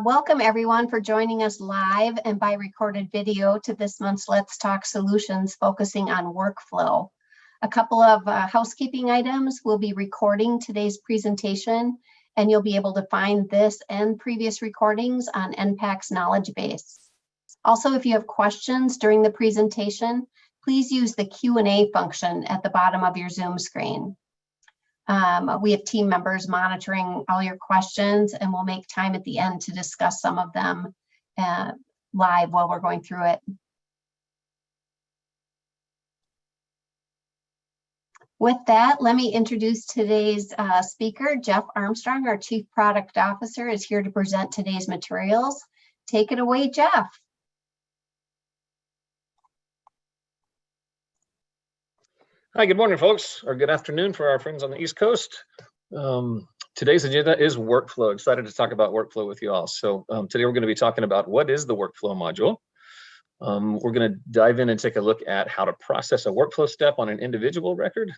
Welcome everyone for joining us live and by recorded video to this month's Let's Talk Solutions focusing on workflow. A couple of housekeeping items. We'll be recording today's presentation and you'll be able to find this and previous recordings on NPAC's knowledge base. Also, if you have questions during the presentation, please use the Q&A function at the bottom of your Zoom screen. We have team members monitoring all your questions and we'll make time at the end to discuss some of them live while we're going through it. With that, let me introduce today's speaker. Jeff Armstrong, our Chief Product Officer, is here to present today's materials. Take it away, Jeff. Hi, good morning, folks, or good afternoon for our friends on the East Coast. Today's agenda is workflow. Excited to talk about workflow with you all. So today we're going to be talking about what is the workflow module. We're going to dive in and take a look at how to process a workflow step on an individual record.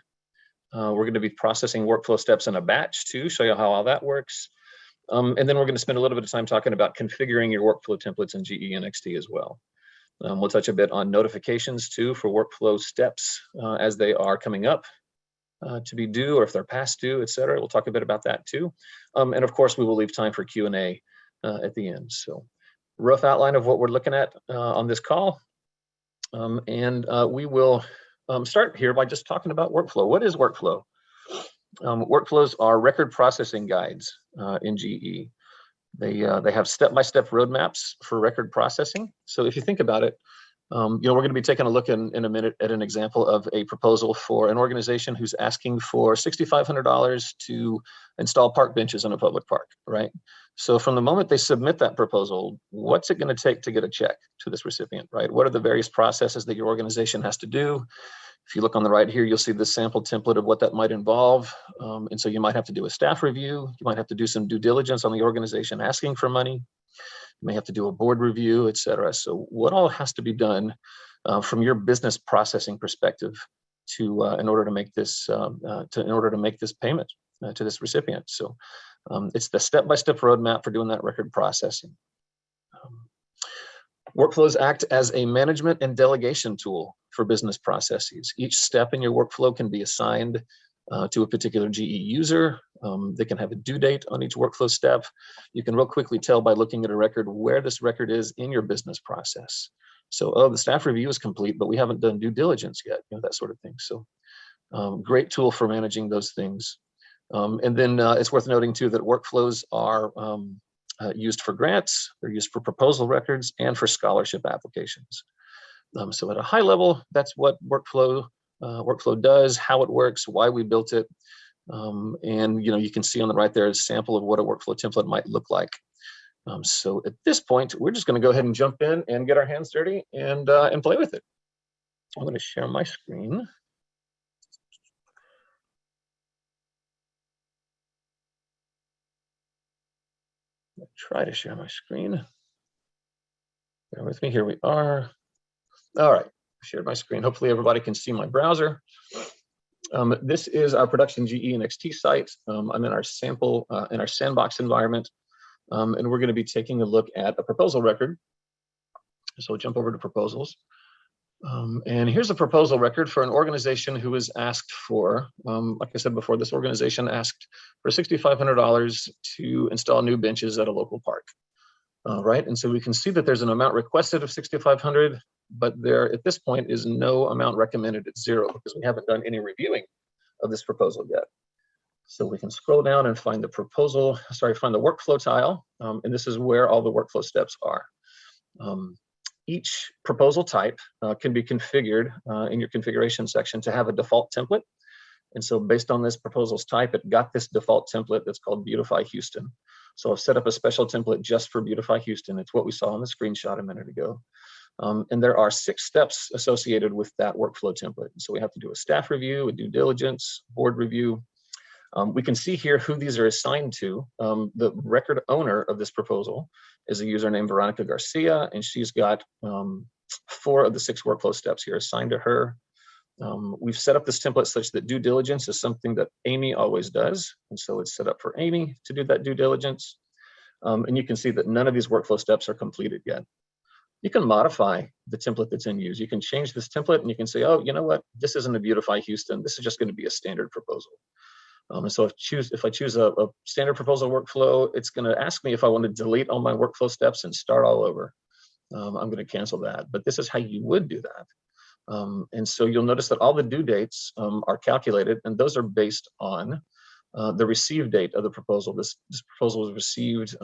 We're going to be processing workflow steps in a batch too, show you how all that works. And then we're going to spend a little bit of time talking about configuring your workflow templates in GE NXT as well. We'll touch a bit on notifications too for workflow steps as they are coming up to be due, or if they're past due, etc. We'll talk a bit about that too. And of course, we will leave time for Q&A at the end. So rough outline of what we're looking at on this call. We will start here by just talking about workflow. What is workflow? Workflows are record processing guides in GE. They have step-by-step roadmaps for record processing. So if you think about it, we're going to be taking a look in a minute at an example of a proposal for an organization who's asking for $6,500 to install park benches in a public park, right? So from the moment they submit that proposal, what's it going to take to get a check to this recipient, right? What are the various processes that your organization has to do? If you look on the right here, you'll see the sample template of what that might involve. And so you might have to do a staff review. You might have to do some due diligence on the organization asking for money. You may have to do a board review, et cetera. So what all has to be done from your business processing perspective to in order to make this payment to this recipient? So it's the step-by-step roadmap for doing that record processing. Workflows act as a management and delegation tool for business processes. Each step in your workflow can be assigned to a particular GE user. They can have a due date on each workflow step. You can real quickly tell by looking at a record where this record is in your business process. So, oh, the staff review is complete, but we haven't done due diligence yet, that sort of thing. So great tool for managing those things. And then it's worth noting too that workflows are used for grants, they're used for proposal records, and for scholarship applications. So at a high level, that's what workflow does, how it works, why we built it. And you can see on the right there a sample of what a workflow template might look like. So at this point, we're just going to go ahead and jump in and get our hands dirty and play with it. I'm going to share my screen. Try to share my screen. Bear with me, here we are. All right, I shared my screen. Hopefully everybody can see my browser. This is our production GE NXT site. I'm in our sample, in our sandbox environment, and we're gonna be taking a look at a proposal record. So we'll jump over to proposals. And here's a proposal record for an organization who was asked for, like I said before, this organization asked for $6,500 to install new benches at a local park. Right, and so we can see that there's an amount requested of $6,500, but there at this point is no amount recommended at zero because we haven't done any reviewing of this proposal yet. So we can scroll down and find the find the workflow tile, and this is where all the workflow steps are. Each proposal type can be configured in your configuration section to have a default template. And so based on this proposal's type, it got this default template that's called Beautify Houston. So I've set up a special template just for Beautify Houston. It's what we saw on the screenshot a minute ago. And there are 6 steps associated with that workflow template. So we have to do a staff review, a due diligence, board review. We can see here who these are assigned to. The record owner of this proposal is a user named Veronica Garcia, and she's got 4 of the 6 workflow steps here assigned to her. We've set up this template such that due diligence is something that Amy always does. And so it's set up for Amy to do that due diligence. And you can see that none of these workflow steps are completed yet. You can modify the template that's in use. You can change this template and you can say, oh, you know what? This isn't a Beautify Houston. This is just going to be a standard proposal. And so if I choose a standard proposal workflow, it's going to ask me if I want to delete all my workflow steps and start all over. I'm going to cancel that. But this is how you would do that. And so you'll notice that all the due dates are calculated, and those are based on the receive date of the proposal. This proposal was received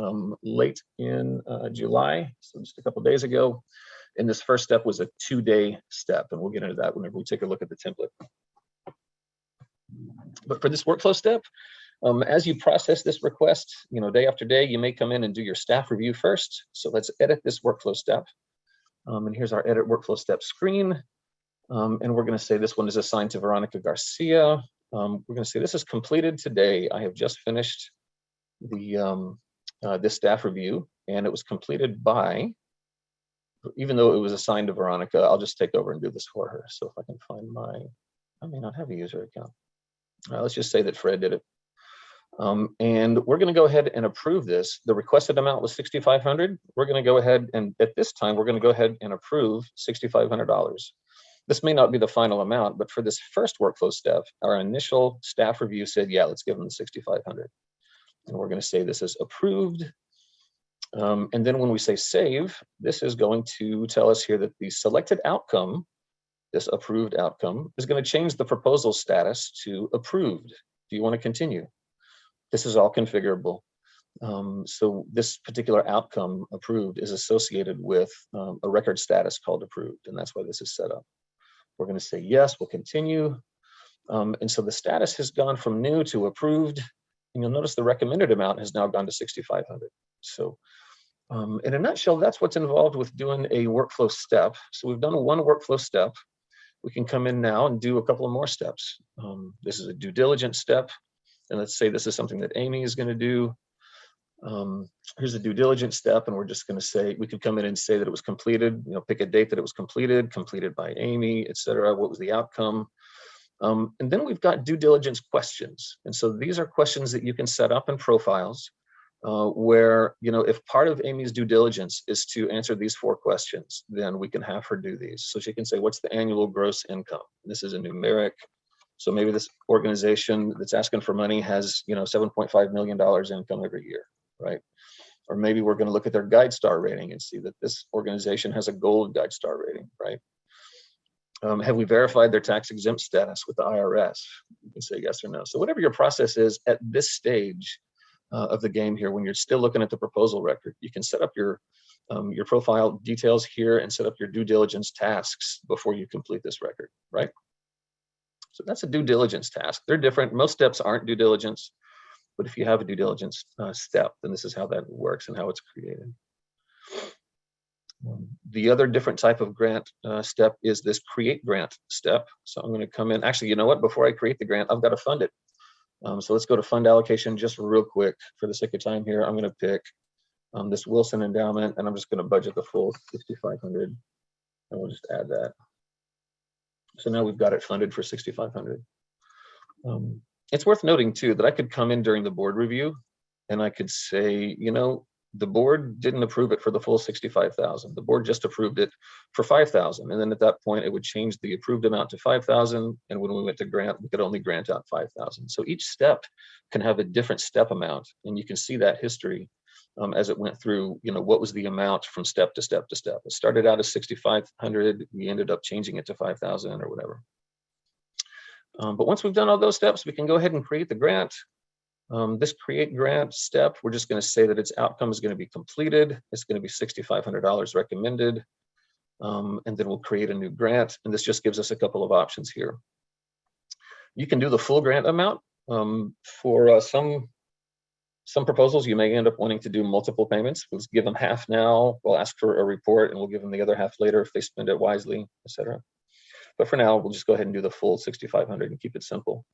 late in July, so just a couple of days ago. And this first step was a 2-day step, and we'll get into that whenever we take a look at the template. But for this workflow step, as you process this request, day after day, you may come in and do your staff review first. So let's edit this workflow step. And here's our edit workflow step screen. And we're going to say this one is assigned to Veronica Garcia. We're going to say this is completed today. I have just finished the this staff review, and it was completed by, even though it was assigned to Veronica, I'll just take over and do this for her. So if I can find I may not have a user account. Let's just say that Fred did it. And we're going to go ahead and approve this. The requested amount was $6,500. We're going to go ahead and at this time, we're going to go ahead and approve $6,500. This may not be the final amount, but for this first workflow step, our initial staff review said, yeah, let's give them the $6,500. And we're going to say this is approved. And then when we say save, this is going to tell us here that the selected outcome, this approved outcome, is going to change the proposal status to approved. Do you want to continue? This is all configurable. So this particular outcome, approved, is associated with a record status called approved, and that's why this is set up. We're going to say yes, we'll continue. And so the status has gone from new to approved, and you'll notice the recommended amount has now gone to $6,500. So in a nutshell, that's what's involved with doing a workflow step. So we've done one workflow step. We can come in now and do a couple of more steps. This is a due diligence step. And let's say this is something that Amy is going to do. Here's a due diligence step, and we're just going to say, we could come in and say that it was completed, pick a date that it was completed by Amy, etc. What was the outcome? And then we've got due diligence questions. And so these are questions that you can set up in profiles where, if part of Amy's due diligence is to answer these 4 questions, then we can have her do these. So she can say, what's the annual gross income? This is a numeric. So maybe this organization that's asking for money has, $7.5 million income every year, right? Or maybe we're going to look at their GuideStar rating and see that this organization has a gold GuideStar rating, right? Have we verified their tax exempt status with the IRS? You can say yes or no. So whatever your process is at this stage of the game here, when you're still looking at the proposal record, you can set up your profile details here and set up your due diligence tasks before you complete this record, right? So that's a due diligence task. They're different. Most steps aren't due diligence, but if you have a due diligence step, then this is how that works and how it's created. The other different type of grant step is this create grant step. So I'm going to come in. Actually, you know what? Before I create the grant, I've got to fund it. So let's go to fund allocation just real quick for the sake of time here. I'm going to pick this Wilson Endowment, and I'm just going to budget the full $6,500, and we'll just add that. So now we've got it funded for $6,500. It's worth noting too that I could come in during the board review and I could say, the board didn't approve it for the full $65,000. The board just approved it for $5,000. And then at that point, it would change the approved amount to $5,000. And when we went to grant, we could only grant out $5,000. So each step can have a different step amount. And you can see that history as it went through, what was the amount from step to step to step. It started out as $6,500. We ended up changing it to $5,000 or whatever. But once we've done all those steps, we can go ahead and create the grant. This create grant step, we're just going to say that its outcome is going to be completed. It's going to be $6,500 recommended. And then we'll create a new grant. And this just gives us a couple of options here. You can do the full grant amount. For some proposals, you may end up wanting to do multiple payments. We'll give them half now. We'll ask for a report and we'll give them the other half later if they spend it wisely, etc. But for now, we'll just go ahead and do the full $6,500 and keep it simple.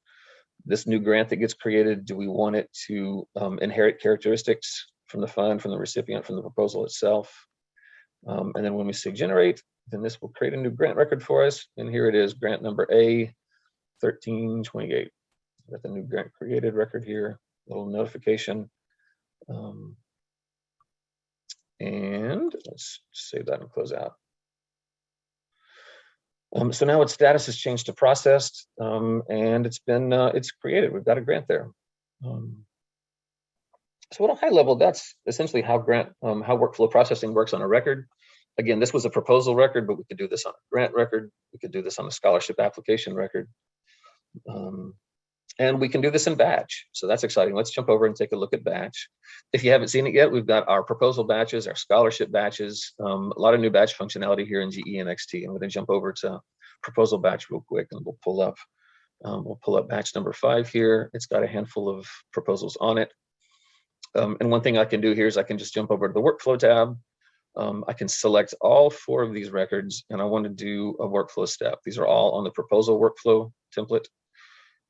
This new grant that gets created, do we want it to inherit characteristics from the fund, from the recipient, from the proposal itself? And then when we say generate, then this will create a new grant record for us. And here it is, grant number A1328. Got the new grant created record here, little notification. And let's save that and close out. So now its status has changed to processed, and it's created. We've got a grant there. So at a high level, that's essentially how how workflow processing works on a record. Again, this was a proposal record, but we could do this on a grant record. We could do this on a scholarship application record. And we can do this in batch. So that's exciting. Let's jump over and take a look at batch. If you haven't seen it yet, we've got our proposal batches, our scholarship batches, a lot of new batch functionality here in GE and XT. I'm going to jump over to proposal batch real quick, and we'll pull up batch number 5 here. It's got a handful of proposals on it. And one thing I can do here is I can just jump over to the workflow tab. I can select all 4 of these records, and I want to do a workflow step. These are all on the proposal workflow template.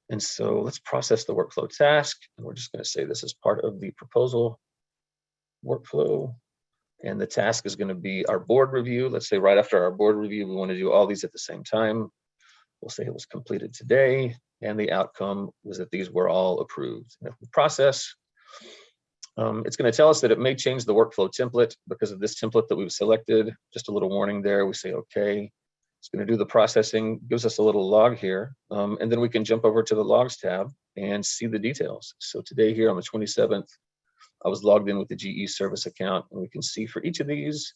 And so let's process the workflow task. And we're just going to say this is part of the proposal workflow. And the task is going to be our board review. Let's say right after our board review, we want to do all these at the same time. We'll say it was completed today. And the outcome was that these were all approved. And if we process, it's going to tell us that it may change the workflow template because of this template that we've selected. Just a little warning there. We say, okay. It's going to do the processing, gives us a little log here, and then we can jump over to the logs tab and see the details. So today here on the 27th, I was logged in with the GE service account, and we can see for each of these,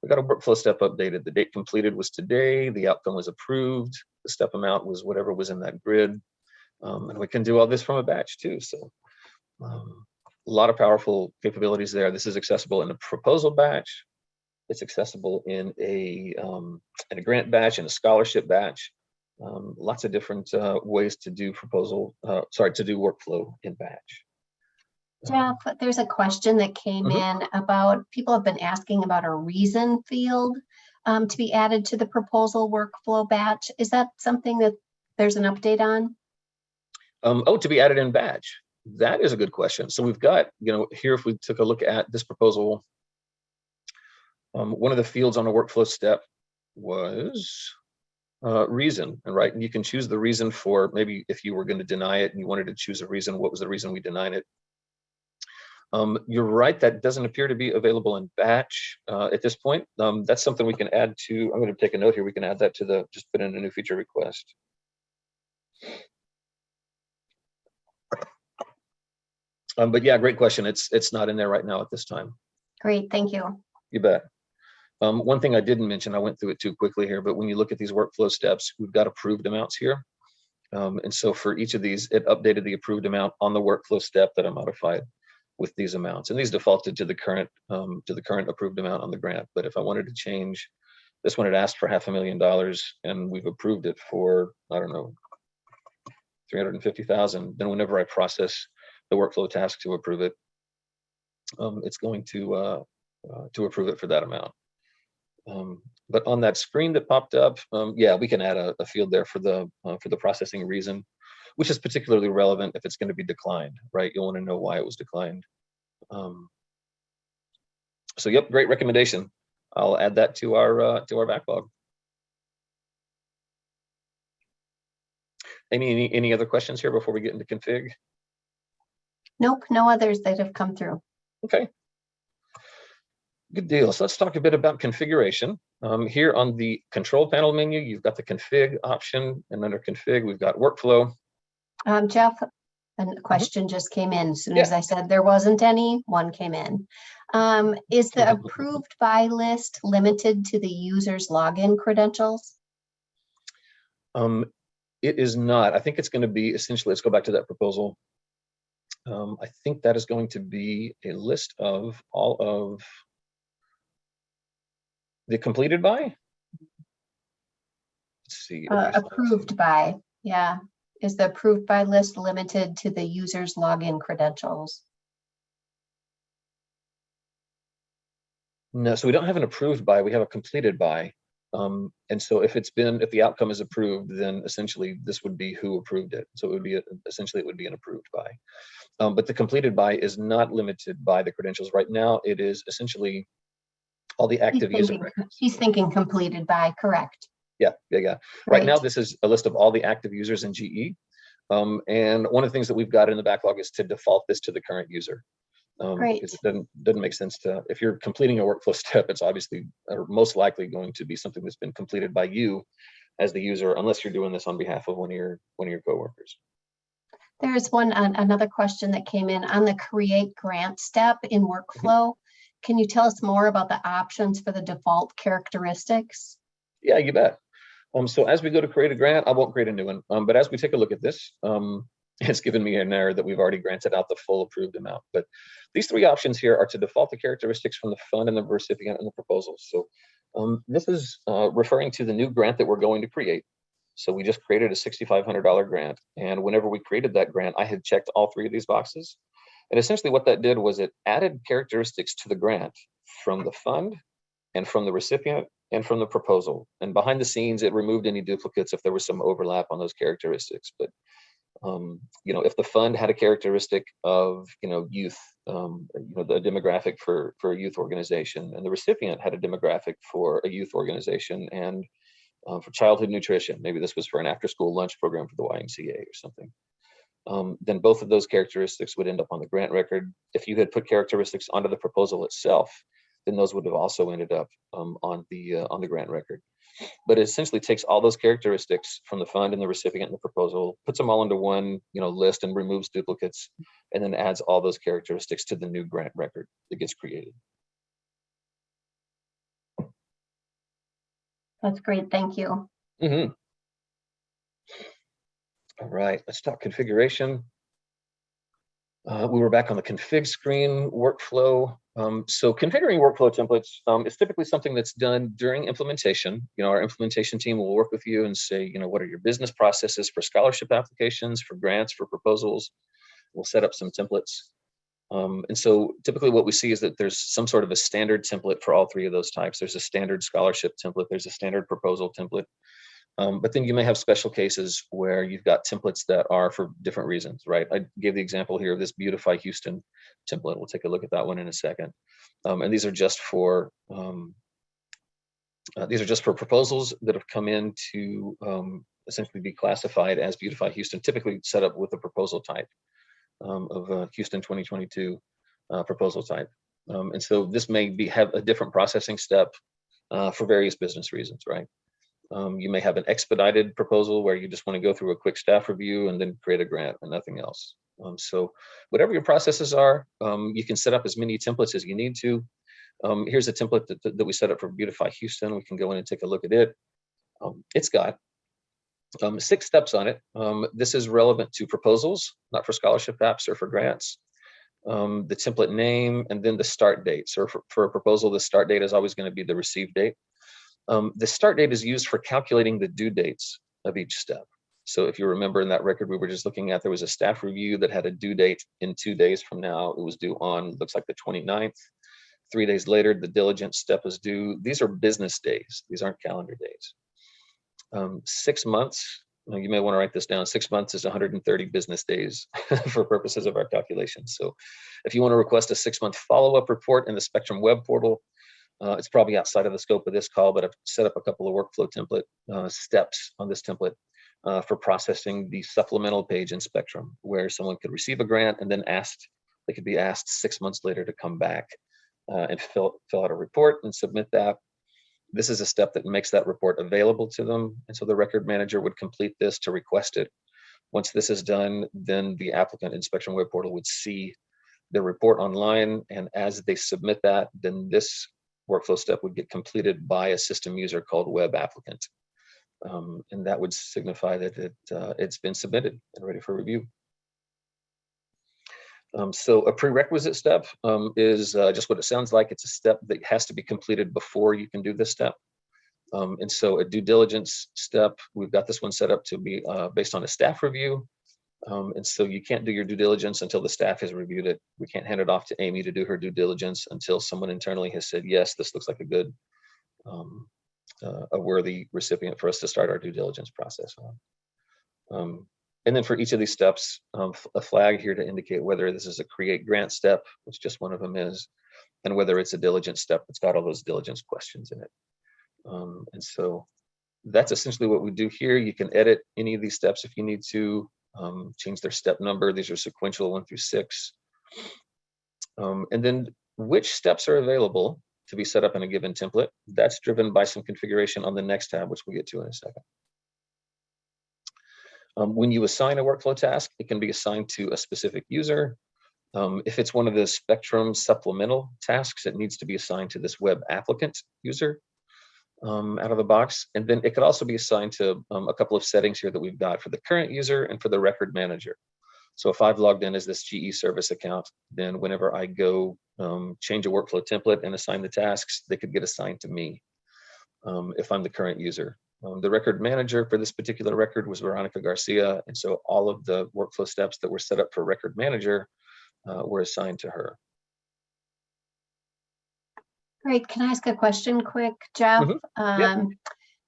we got a workflow step updated. The date completed was today, the outcome was approved, the step amount was whatever was in that grid, and we can do all this from a batch too. So a lot of powerful capabilities there. This is accessible in a proposal batch. It's accessible in a grant batch and a scholarship batch. Lots of different ways to do to do workflow in batch. Jeff, there's a question that came in about, people have been asking about a reason field to be added to the proposal workflow batch. Is that something that there's an update on? To be added in batch. That is a good question. So we've got, here, if we took a look at this proposal, one of the fields on a workflow step was reason, and right, and you can choose the reason for, maybe if you were going to deny it and you wanted to choose a reason, what was the reason we denied it? You're right, that doesn't appear to be available in batch at this point. That's something we can add to, I'm going to take a note here, we can add that to just put in a new feature request. But yeah, great question. It's not in there right now at this time. Great, thank you. You bet. One thing I didn't mention, I went through it too quickly here, but when you look at these workflow steps, we've got approved amounts here. And so for each of these, it updated the approved amount on the workflow step that I modified with these amounts. And these defaulted to the current approved amount on the grant. But if I wanted to change, this one had asked for $500,000 and we've approved it for, I don't know, 350,000. Then whenever I process the workflow task to approve it, it's going to approve it for that amount. But on that screen that popped up, yeah, we can add a field there for the processing reason, which is particularly relevant if it's going to be declined, right? You'll want to know why it was declined. So yep, great recommendation. I'll add that to our backlog. Amy, any other questions here before we get into config? Nope, no others that have come through. Okay. Good deal. So let's talk a bit about configuration. Here on the control panel menu, you've got the config option, and under config, we've got workflow. Jeff, a question just came in. As soon as I said there wasn't any, one came in. Is the approved by list limited to the user's login credentials? It is not. I think it's going to be essentially, let's go back to that proposal. I think that is going to be a list of all of the completed by. Let's see. Approved by, yeah. Is the approved by list limited to the user's login credentials? No, so we don't have an approved by, we have a completed by. And so if the outcome is approved, then essentially this would be who approved it. So it would be, essentially it would be an approved by. But the completed by is not limited by the credentials. Right now, it is essentially all the active user records. He's thinking completed by, correct. Yeah. Right now, this is a list of all the active users in GE. And one of the things that we've got in the backlog is to default this to the current user. Great. because it doesn't make sense to, if you're completing a workflow step, it's obviously or most likely going to be something that's been completed by you as the user, unless you're doing this on behalf of one of your coworkers. There's another question that came in on the create grant step in workflow. Can you tell us more about the options for the default characteristics? Yeah, you bet. So as we go to create a grant, I won't create a new one, but as we take a look at this, it's given me an error that we've already granted out the full approved amount. But these three options here are to default the characteristics from the fund and the recipient and the proposal. So this is referring to the new grant that we're going to create. So we just created a $6,500 grant. And whenever we created that grant, I had checked all three of these boxes. And essentially what that did was it added characteristics to the grant from the fund and from the recipient and from the proposal. And behind the scenes, it removed any duplicates if there was some overlap on those characteristics. But if the fund had a characteristic of, youth, the demographic for a youth organization, and the recipient had a demographic for a youth organization, and for childhood nutrition, maybe this was for an after-school lunch program for the YMCA or something, then both of those characteristics would end up on the grant record. If you had put characteristics onto the proposal itself, then those would have also ended up on the grant record. But it essentially takes all those characteristics from the fund and the recipient and the proposal, puts them all into one list and removes duplicates, and then adds all those characteristics to the new grant record that gets created. That's great, thank you. All right, let's talk configuration. We were back on the config screen, workflow. So configuring workflow templates is typically something that's done during implementation. Our implementation team will work with you and say, what are your business processes for scholarship applications, for grants, for proposals. We'll set up some templates. And so typically what we see is that there's some sort of a standard template for all three of those types. There's a standard scholarship template, there's a standard proposal template. But then you may have special cases where you've got templates that are for different reasons, right? I gave the example here of this Beautify Houston template. We'll take a look at that one in a second. And these are just for proposals that have come in to essentially be classified as Beautify Houston, typically set up with a proposal type of Houston 2022 proposal type. And so this may have a different processing step for various business reasons, right? You may have an expedited proposal where you just want to go through a quick staff review and then create a grant and nothing else. So whatever your processes are, you can set up as many templates as you need to. Here's a template that we set up for Beautify Houston. We can go in and take a look at it. It's got 6 steps on it. This is relevant to proposals, not for scholarship apps or for grants. The template name and then the start date. So for a proposal, the start date is always going to be the receive date. The start date is used for calculating the due dates of each step. So if you remember in that record we were just looking at, there was a staff review that had a due date in 2 days from now. It was due on, looks like the 29th. 3 days later, the diligence step is due. These are business days. These aren't calendar days. 6 months, you may want to write this down. 6 months is 130 business days for purposes of our calculations. So if you want to request a 6-month follow-up report in the Spectrum web portal, it's probably outside of the scope of this call, but I've set up a couple of workflow template steps on this template for processing the supplemental page in Spectrum, where someone could receive a grant and then they could be asked 6 months later to come back and fill out a report and submit that. This is a step that makes that report available to them. And so the record manager would complete this to request it. Once this is done, then the applicant in Spectrum web portal would see the report online. And as they submit that, then this workflow step would get completed by a system user called web applicant. And that would signify that it's been submitted and ready for review. So a prerequisite step is just what it sounds like. It's a step that has to be completed before you can do this step. And so a due diligence step, we've got this one set up to be based on a staff review. And so you can't do your due diligence until the staff has reviewed it. We can't hand it off to Amy to do her due diligence until someone internally has said, yes, this looks like a good, a worthy recipient for us to start our due diligence process on. And then for each of these steps, a flag here to indicate whether this is a create grant step, which just one of them is, and whether it's a diligence step that's got all those diligence questions in it. And so that's essentially what we do here. You can edit any of these steps if you need to, change their step number. These are sequential 1 through 6. And then which steps are available to be set up in a given template, that's driven by some configuration on the next tab, which we'll get to in a second. When you assign a workflow task, it can be assigned to a specific user. If it's one of the Spectrum supplemental tasks, it needs to be assigned to this web applicant user out of the box. And then it could also be assigned to a couple of settings here that we've got for the current user and for the record manager. So if I've logged in as this GE service account, then whenever I go change a workflow template and assign the tasks, they could get assigned to me if I'm the current user. The record manager for this particular record was Veronica Garcia. And so all of the workflow steps that were set up for record manager were assigned to her. Great. Can I ask a question quick, Jeff? Yep.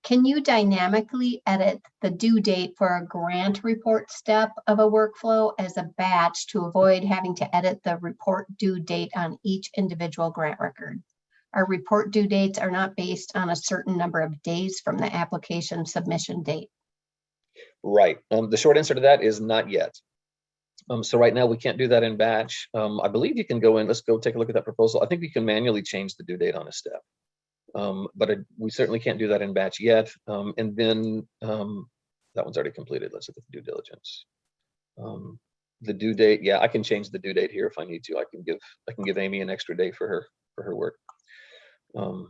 Can you dynamically edit the due date for a grant report step of a workflow as a batch to avoid having to edit the report due date on each individual grant record? Our report due dates are not based on a certain number of days from the application submission date. Right. The short answer to that is not yet. So right now we can't do that in batch. I believe you can go in, let's go take a look at that proposal. I think we can manually change the due date on a step. But we certainly can't do that in batch yet. And then that one's already completed. Let's look at the due diligence. The due date, yeah, I can change the due date here if I need to. I can give Amy an extra day for her work. And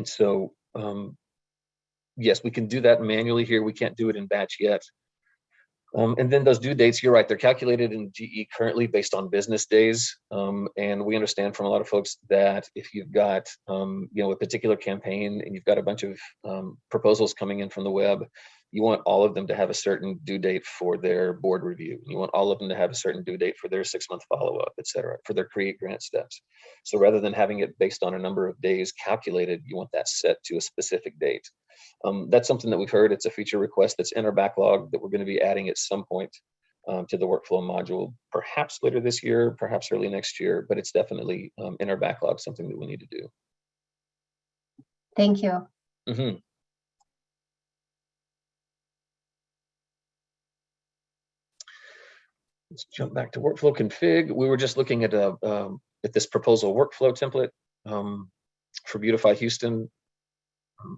so yes, we can do that manually here. We can't do it in batch yet. And then those due dates, you're right, they're calculated in GE currently based on business days. And we understand from a lot of folks that if you've got a particular campaign and you've got a bunch of proposals coming in from the web, you want all of them to have a certain due date for their board review. You want all of them to have a certain due date for their 6-month follow-up, et cetera, for their create grant steps. So rather than having it based on a number of days calculated, you want that set to a specific date. That's something that we've heard. It's a feature request that's in our backlog that we're going to be adding at some point to the workflow module, perhaps later this year, perhaps early next year, but it's definitely in our backlog, something that we need to do. Thank you. Mm-hmm. Let's jump back to workflow config. We were just looking at this proposal workflow template for Beautify Houston.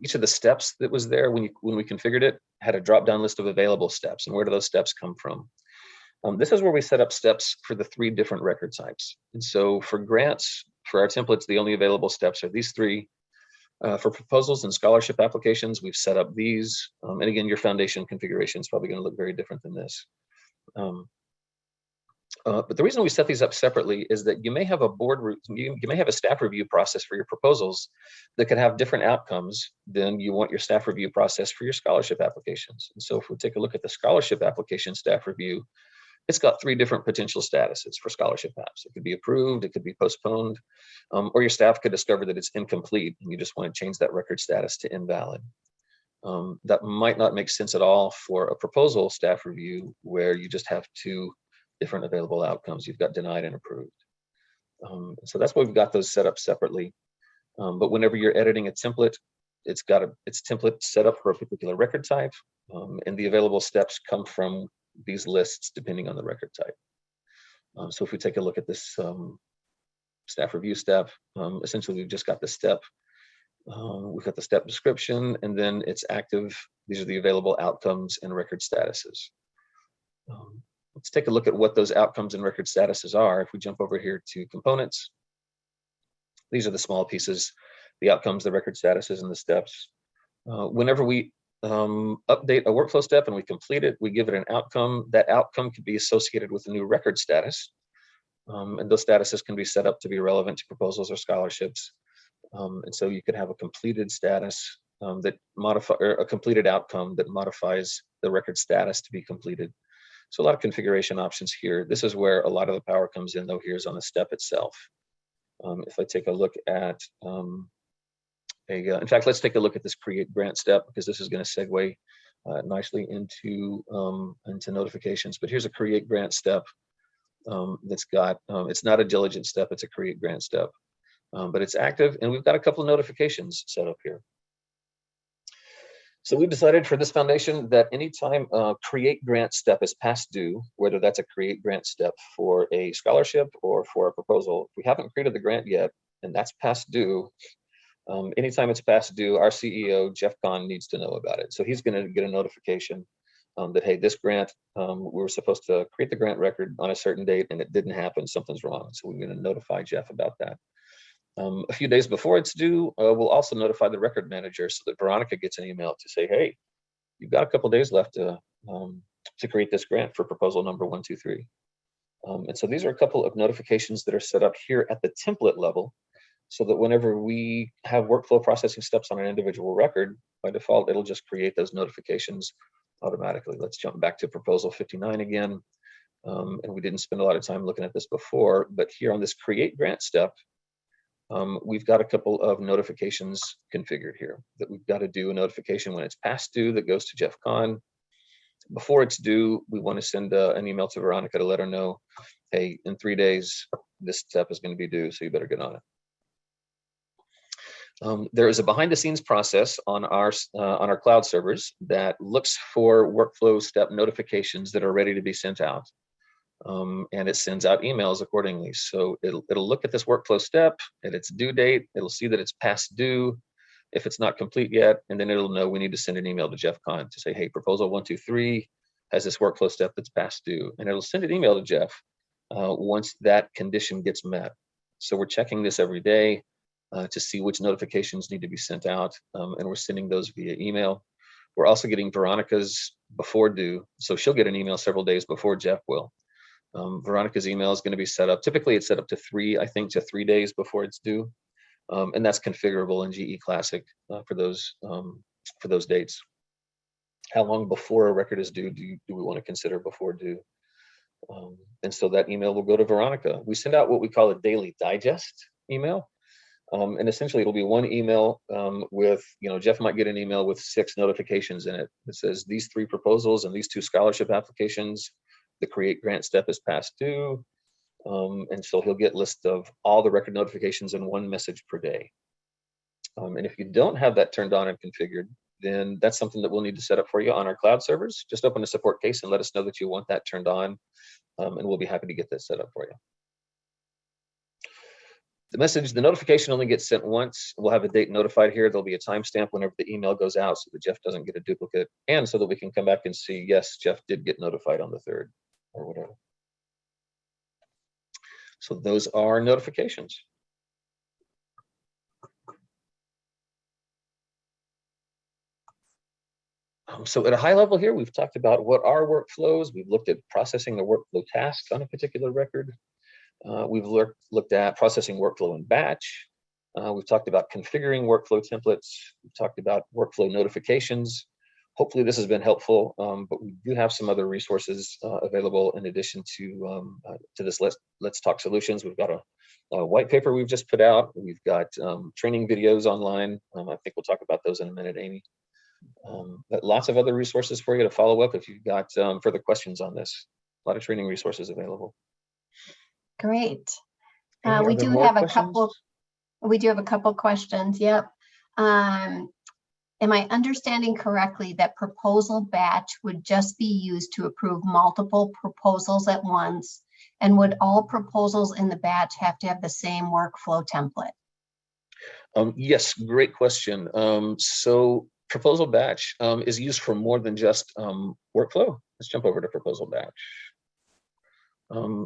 Each of the steps that was there when we configured it had a drop-down list of available steps. And where do those steps come from? This is where we set up steps for the 3 different record types. And so for grants, for our templates, the only available steps are these 3. For proposals and scholarship applications, we've set up these. And again, your foundation configuration is probably going to look very different than this. But the reason we set these up separately is that you may have you may have a staff review process for your proposals that could have different outcomes than you want your staff review process for your scholarship applications. And so if we take a look at the scholarship application staff review, it's got 3 different potential statuses for scholarship apps. It could be approved, it could be postponed, or your staff could discover that it's incomplete and you just want to change that record status to invalid. That might not make sense at all for a proposal staff review where you just have 2 different available outcomes. You've got denied and approved. So that's why we've got those set up separately. But whenever you're editing a template, it's got its template set up for a particular record type, and the available steps come from these lists depending on the record type. So if we take a look at this staff review step, essentially we've just got the step. We've got the step description, and then it's active. These are the available outcomes and record statuses. Let's take a look at what those outcomes and record statuses are. If we jump over here to components, these are the small pieces, the outcomes, the record statuses, and the steps. Whenever we update a workflow step and we complete it, we give it an outcome. That outcome could be associated with a new record status. And those statuses can be set up to be relevant to proposals or scholarships. And so you could have a completed status that modify, or a completed outcome that modifies the record status to be completed. So a lot of configuration options here. This is where a lot of the power comes in, though. Here's on the step itself. If I take a look at, in fact, let's take a look at this create grant step, because this is going to segue nicely into notifications. But here's a create grant step that's got, it's not a diligent step, it's a create grant step, but it's active, and we've got a couple of notifications set up here. So we've decided for this foundation that anytime create grant step is past due, whether that's a create grant step for a scholarship or for a proposal, if we haven't created the grant yet, and that's past due, anytime it's past due, our CEO, Jeff Kahn, needs to know about it. So he's going to get a notification that, hey, this grant, we were supposed to create the grant record on a certain date and it didn't happen, something's wrong. So we're going to notify Jeff about that. A few days before it's due, we'll also notify the record manager so that Veronica gets an email to say, hey, you've got a couple days left to create this grant for proposal number 123. And so these are a couple of notifications that are set up here at the template level so that whenever we have workflow processing steps on an individual record, by default, it'll just create those notifications automatically. Let's jump back to proposal 59 again. And we didn't spend a lot of time looking at this before, but here on this create grant step, we've got a couple of notifications configured here that we've got to do a notification when it's past due that goes to Jeff Kahn. Before it's due, we want to send an email to Veronica to let her know, hey, in 3 days, this step is going to be due, so you better get on it. There is a behind the scenes process on our cloud servers that looks for workflow step notifications that are ready to be sent out. And it sends out emails accordingly. So it'll look at this workflow step at its due date. It'll see that it's past due if it's not complete yet, and then it'll know we need to send an email to Jeff Kahn to say, hey, proposal 123 has this workflow step that's past due, and it'll send an email to Jeff once that condition gets met. So we're checking this every day to see which notifications need to be sent out, and we're sending those via email. We're also getting Veronica's before due, so she'll get an email several days before Jeff will. Veronica's email is going to be set up. Typically, it's set up to 3 days before it's due, and that's configurable in GE Classic for those dates. How long before a record is due do we want to consider before due? And so that email will go to Veronica. We send out what we call a daily digest email, and essentially it'll be one email with, Jeff might get an email with 6 notifications in it. It says these 3 proposals and these 2 scholarship applications. The create grant step is past due. And so he'll get list of all the record notifications in 1 message per day. And if you don't have that turned on and configured, then that's something that we'll need to set up for you on our cloud servers. Just open a support case and let us know that you want that turned on, and we'll be happy to get that set up for you. The notification only gets sent once. We'll have a date notified here. There'll be a timestamp whenever the email goes out so that Jeff doesn't get a duplicate, and so that we can come back and see, yes, Jeff did get notified on the 3rd or whatever. So those are notifications. So at a high level here, we've talked about what are workflows. We've looked at processing the workflow tasks on a particular record. We've looked at processing workflow in batch. We've talked about configuring workflow templates. We've talked about workflow notifications. Hopefully this has been helpful, but we do have some other resources available in addition to this Let's Talk Solutions. We've got a white paper we've just put out. We've got training videos online. I think we'll talk about those in a minute, Amy. But lots of other resources for you to follow up if you've got further questions on this. A lot of training resources available. Great. Amy, we do have a couple questions. Yep. Am I understanding correctly that proposal batch would just be used to approve multiple proposals at once? And would all proposals in the batch have to have the same workflow template? Yes, great question. So proposal batch is used for more than just workflow. Let's jump over to proposal batch.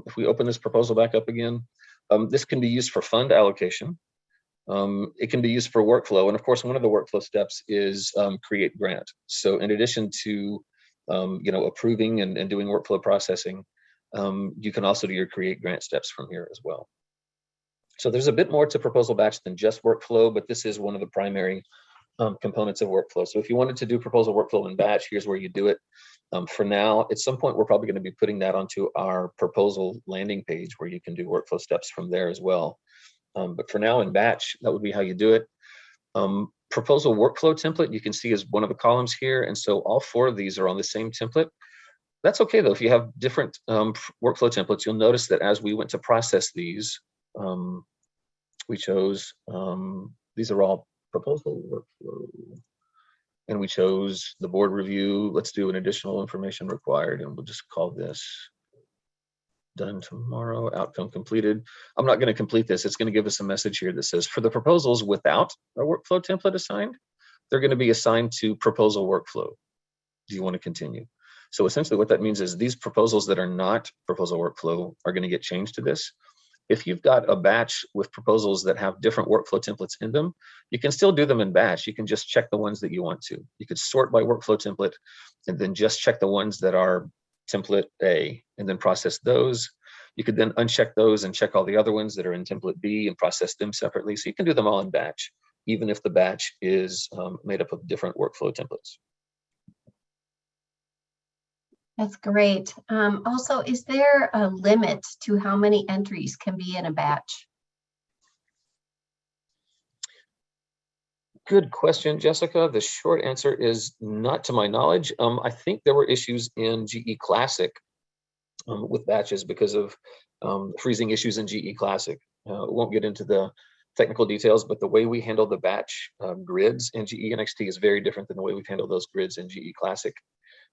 If we open this proposal back up again, this can be used for fund allocation. It can be used for workflow. And of course, one of the workflow steps is create grant. So in addition to approving and doing workflow processing, you can also do your create grant steps from here as well. So there's a bit more to proposal batch than just workflow, but this is one of the primary components of workflow. So if you wanted to do proposal workflow in batch, here's where you do it. For now, at some point, we're probably going to be putting that onto our proposal landing page where you can do workflow steps from there as well. But for now in batch, that would be how you do it. Proposal workflow template, you can see is one of the columns here. And so all 4 of these are on the same template. That's okay though. If you have different workflow templates, you'll notice that as we went to process these, we chose, these are all proposal workflow. and we chose the board review. Let's do an additional information required, and we'll just call this done tomorrow, outcome completed. I'm not going to complete this. It's going to give us a message here that says for the proposals without a workflow template assigned, they're going to be assigned to proposal workflow. Do you want to continue? So essentially what that means is these proposals that are not proposal workflow are going to get changed to this. If you've got a batch with proposals that have different workflow templates in them, you can still do them in batch. You can just check the ones that you want to. You could sort by workflow template and then just check the ones that are template A and then process those. You could then uncheck those and check all the other ones that are in template B and process them separately. So you can do them all in batch, even if the batch is made up of different workflow templates. That's great. Also, is there a limit to how many entries can be in a batch? Good question, Jessica. The short answer is not to my knowledge. I think there were issues in GE Classic with batches because of freezing issues in GE Classic. Won't get into the technical details, but the way we handle the batch grids in GE NXT is very different than the way we've handled those grids in GE Classic.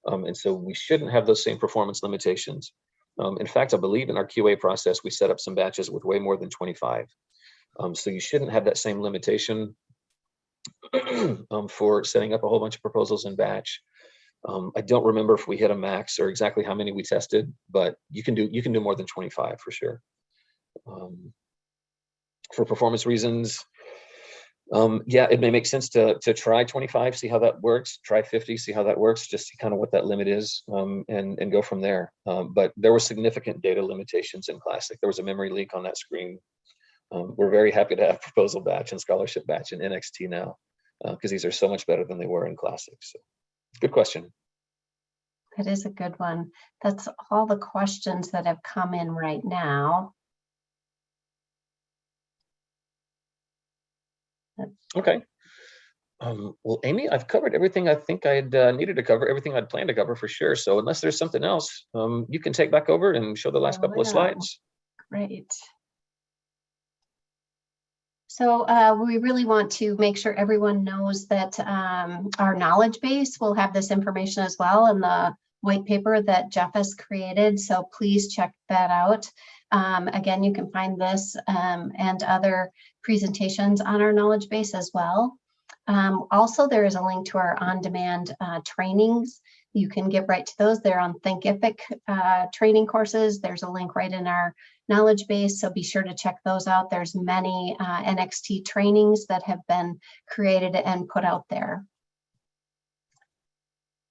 And so we shouldn't have those same performance limitations. In fact, I believe in our QA process, we set up some batches with way more than 25. So you shouldn't have that same limitation for setting up a whole bunch of proposals in batch. I don't remember if we hit a max or exactly how many we tested, but you can do more than 25 for sure. For performance reasons, yeah, it may make sense to try 25, see how that works, try 50, see how that works, just see kind of what that limit is, and go from there. But there were significant data limitations in Classic. There was a memory leak on that screen. We're very happy to have proposal batch and scholarship batch in NXT now, because these are so much better than they were in Classic. So good question. That is a good one. That's all the questions that have come in right now. Okay. Well, Amy, I've covered everything I think I'd needed to cover, everything I'd planned to cover for sure. So unless there's something else, you can take back over and show the last couple of slides. Great. So we really want to make sure everyone knows that our knowledge base will have this information as well in the white paper that Jeff has created. So please check that out. Again, you can find this and other presentations on our knowledge base as well. Also, there is a link to our on-demand trainings. You can get right to those. They're on Thinkific training courses. There's a link right in our knowledge base, so be sure to check those out. There's many NXT trainings that have been created and put out there.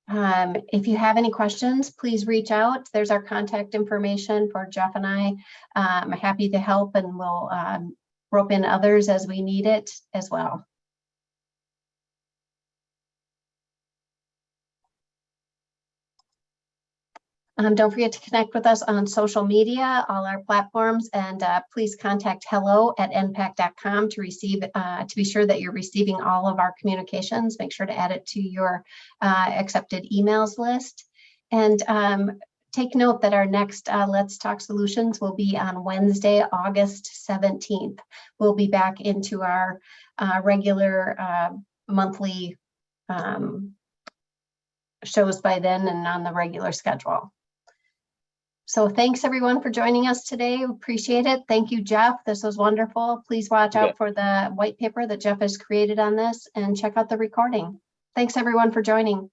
If you have any questions, please reach out. There's our contact information for Jeff and I. I'm happy to help, and we'll rope in others as we need it as well. Don't forget to connect with us on social media, all our platforms, and please contact hello@npac.com to receive, to be sure that you're receiving all of our communications. Make sure to add it to your accepted emails list. And take note that our next Let's Talk Solutions will be on Wednesday, August 17th. We'll be back into our regular monthly shows by then and on the regular schedule. So thanks everyone for joining us today. Appreciate it. Thank you, Jeff. This was wonderful. Please watch out for the white paper that Jeff has created on this and check out the recording. Thanks everyone for joining.